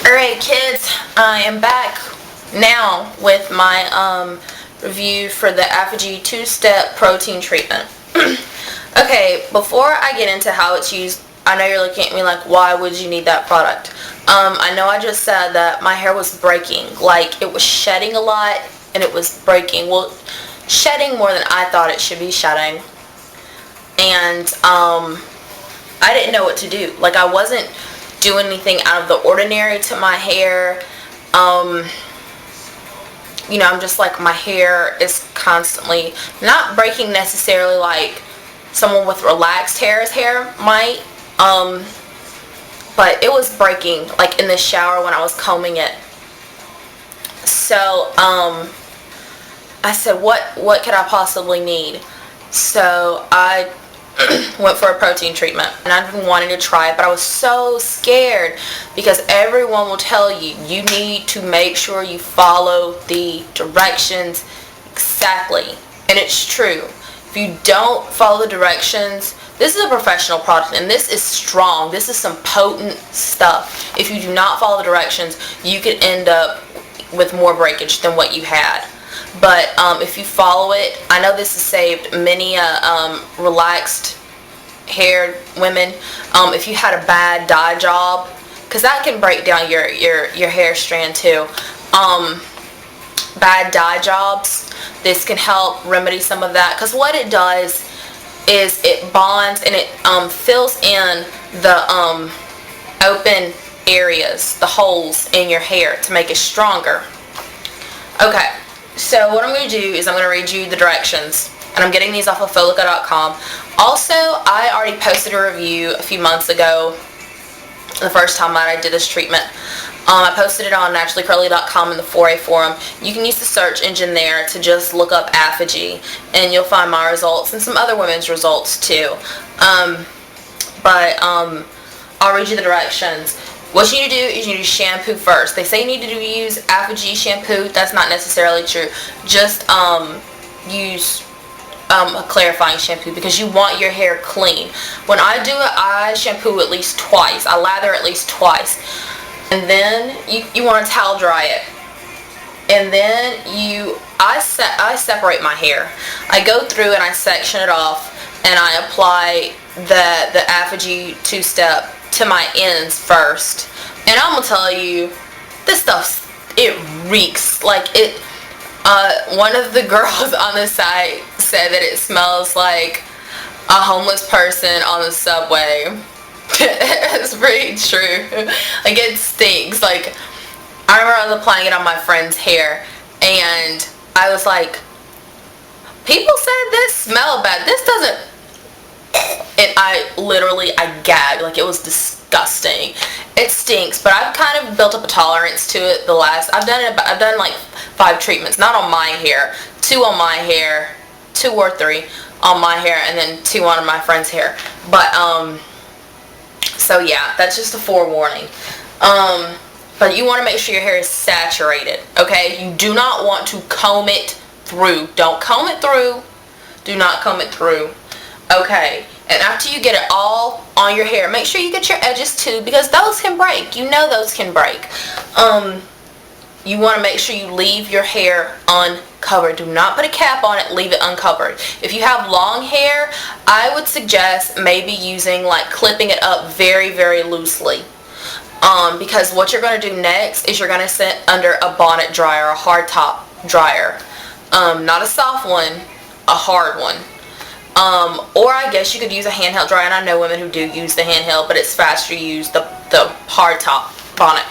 Alright kids, I am back now with my review for the Aphogee 2-step protein treatment. Okay, before I get into how it's used, I know you're looking at me like, why would you need that product? I know I just said that my hair was breaking, like it was shedding a lot and it was breaking. Well, shedding more than I thought it should be shedding. And I didn't know what to do. Like, I wasn't doing anything out of the ordinary to my hair. You know, I'm just like, my hair is constantly not breaking necessarily like someone with relaxed hair's hair might, but it was breaking like in the shower when I was combing it. So I said, what could I possibly need? So I went for a protein treatment, and I've been wanting to try it, but I was so scared because everyone will tell you, you need to make sure you follow the directions exactly. And it's true. If you don't follow the directions, this is a professional product and this is strong. This is some potent stuff. If you do not follow the directions, you could end up with more breakage than what you had. But if you follow it, I know this has saved many relaxed haired women. If you had a bad dye job, because that can break down your hair strand too. Bad dye jobs, this can help remedy some of that, because what it does is it bonds and it fills in the open areas, the holes in your hair to make it stronger. Okay. So what I'm going to do is I'm going to read you the directions, and I'm getting these off of Folica.com. Also, I already posted a review a few months ago, the first time that I did this treatment. I posted it on naturallycurly.com in the 4A forum. You can use the search engine there to just look up Aphogee, and you'll find my results and some other women's results too. I'll read you the directions. What you need to do is you need to shampoo first. They say you need to use Aphogee shampoo. That's not necessarily true. Just use a clarifying shampoo because you want your hair clean. When I do it, I shampoo at least twice. I lather at least twice. And then you want to towel dry it. And then I separate my hair. I go through and I section it off, and I apply the Aphogee 2-step to my ends first. And I'm gonna tell you, this stuff, it reeks. Like it, one of the girls on the site said that it smells like a homeless person on the subway. It's pretty true. Like, it stinks. Like, I remember I was applying it on my friend's hair, and I was like, people said this smelled bad. This doesn't. And I gagged. Like, it was disgusting. It stinks, but I've kind of built up a tolerance to it. I've done like 5 treatments, not on my hair, 2 on my hair, 2 or 3 on my hair, and then 2 on my friend's hair. But so yeah, that's just a forewarning. But you want to make sure your hair is saturated. Okay, you do not want to comb it through. Don't comb it through. Do not comb it through. Okay, and after you get it all on your hair, make sure you get your edges too, because those can break. You know those can break. You want to make sure you leave your hair uncovered. Do not put a cap on it. Leave it uncovered. If you have long hair, I would suggest maybe using, like, clipping it up very, very loosely. Because what you're going to do next is you're going to sit under a bonnet dryer, a hard top dryer. Not a soft one, a hard one. Or I guess you could use a handheld dryer, and I know women who do use the handheld, but it's faster to use the hard top bonnet.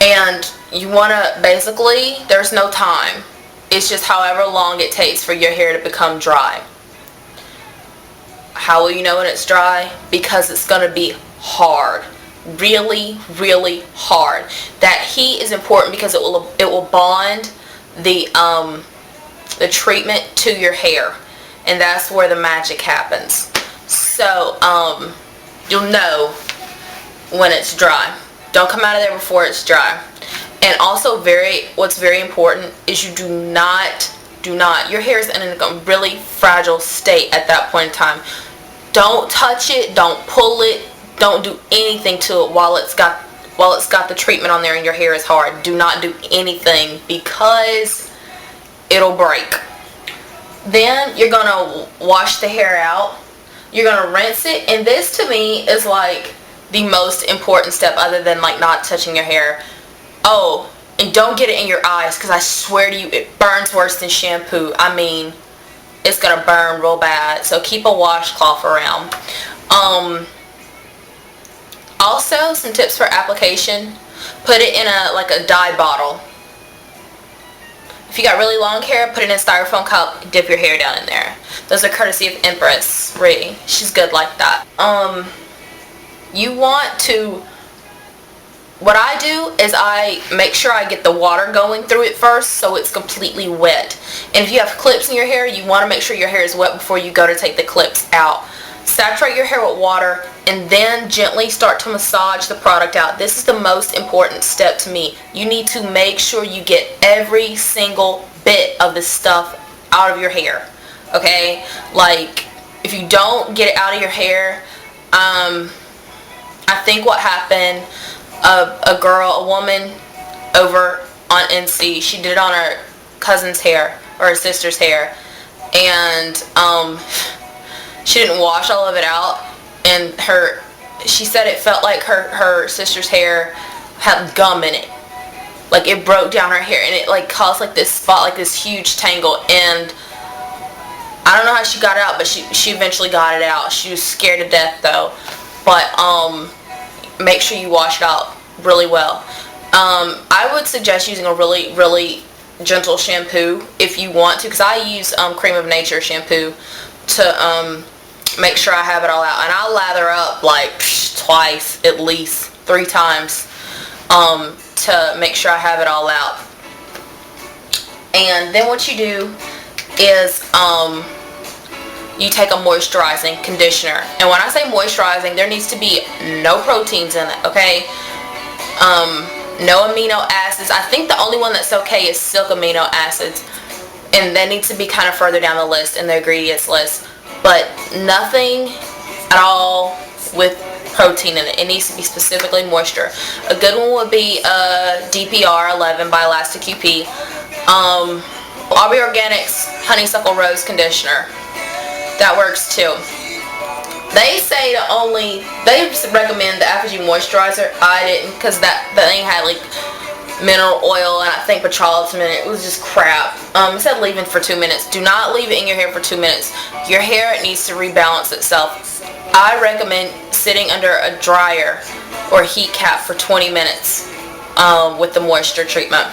And you want to, basically, there's no time. It's just however long it takes for your hair to become dry. How will you know when it's dry? Because it's going to be hard. Really, really hard. That heat is important because it will bond the treatment to your hair. And that's where the magic happens. So, you'll know when it's dry. Don't come out of there before it's dry. And also, what's very important is you do not, your hair is in a really fragile state at that point in time. Don't touch it, don't pull it, don't do anything to it while it's got while it's got the treatment on there and your hair is hard. Do not do anything because it'll break. Then you're going to wash the hair out. You're going to rinse it. And this to me is like the most important step other than like not touching your hair. Oh, and don't get it in your eyes because I swear to you it burns worse than shampoo. I mean, it's going to burn real bad. So keep a washcloth around. Also, some tips for application. Put it in a dye bottle. If you got really long hair, put it in a styrofoam cup, dip your hair down in there. Those are courtesy of Empress Ree. She's good like that. You want to, what I do is I make sure I get the water going through it first so it's completely wet. And if you have clips in your hair, you want to make sure your hair is wet before you go to take the clips out. Saturate your hair with water and then gently start to massage the product out. This is the most important step to me. You need to make sure you get every single bit of the stuff out of your hair. Okay? Like, if you don't get it out of your hair, I think what happened, a woman over on NC, she did it on her cousin's hair, or her sister's hair, and she didn't wash all of it out, and she said it felt like her sister's hair had gum in it. Like, it broke down her hair, and it like caused like this spot, like this huge tangle, and I don't know how she got it out, but she eventually got it out. She was scared to death though. But make sure you wash it out really well. I would suggest using a really, really gentle shampoo if you want to, because I use Cream of Nature shampoo to make sure I have it all out, and I'll lather up like twice, at least 3 times, to make sure I have it all out. And then what you do is you take a moisturizing conditioner, and when I say moisturizing, there needs to be no proteins in it, okay? No amino acids. I think the only one that's okay is silk amino acids, and that needs to be kind of further down the list in the ingredients list, but nothing at all with protein in it. It needs to be specifically moisture. A good one would be DPR 11 by Elastic QP. Aubrey Organics Honeysuckle Rose Conditioner. That works too. They say they recommend the Aphogee moisturizer. I didn't, because that thing had like mineral oil and I think petroleum in it. It was just crap. It said leave it for 2 minutes. Do not leave it in your hair for 2 minutes. Your hair needs to rebalance itself. I recommend sitting under a dryer or heat cap for 20 minutes with the moisture treatment.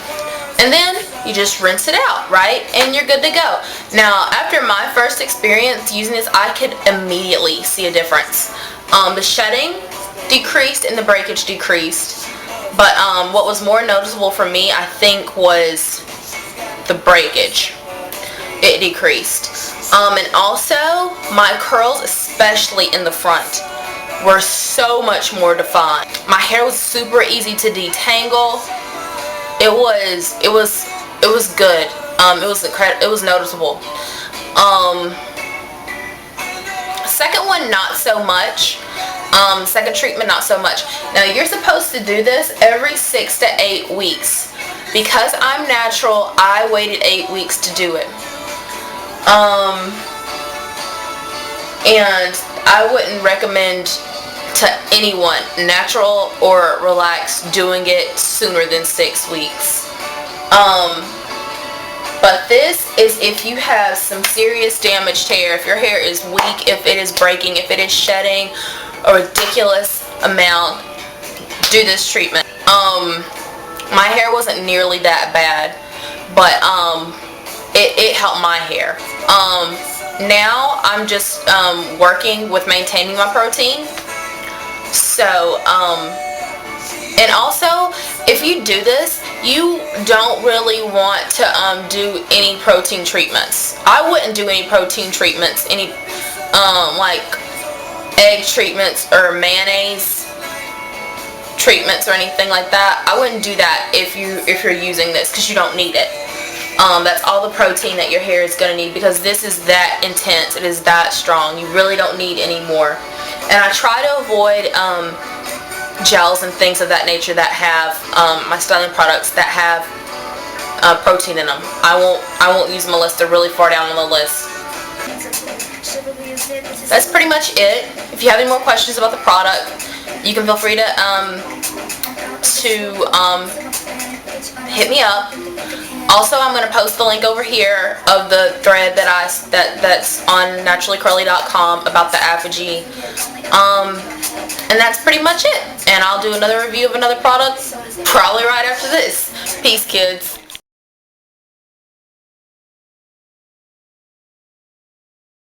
And then you just rinse it out, right? And you're good to go. Now, after my first experience using this, I could immediately see a difference. The shedding decreased and the breakage decreased. But what was more noticeable for me, I think, was the breakage. It decreased. And also, my curls, especially in the front, were so much more defined. My hair was super easy to detangle. It was good. It was noticeable. Second one, not so much. Second treatment, not so much. Now, you're supposed to do this every 6 to 8 weeks. Because I'm natural, I waited 8 weeks to do it. And I wouldn't recommend to anyone, natural or relaxed, doing it sooner than 6 weeks. But this is if you have some serious damaged hair, if your hair is weak, if it is breaking, if it is shedding a ridiculous amount, do this treatment. My hair wasn't nearly that bad, but it helped my hair. Now I'm just working with maintaining my protein. So, and also, if you do this, you don't really want to do any protein treatments. I wouldn't do any protein treatments, any like egg treatments or mayonnaise treatments or anything like that. I wouldn't do that if you're using this, because you don't need it. That's all the protein that your hair is going to need, because this is that intense. It is that strong. You really don't need any more. And I try to avoid gels and things of that nature that have my styling products that have protein in them. I won't use them unless they're really far down on the list. That's pretty much it. If you have any more questions about the product, you can feel free to hit me up. Also, I'm going to post the link over here of the thread that's on naturallycurly.com about the Aphogee. And that's pretty much it. And I'll do another review of another product probably right after this. Peace, kids.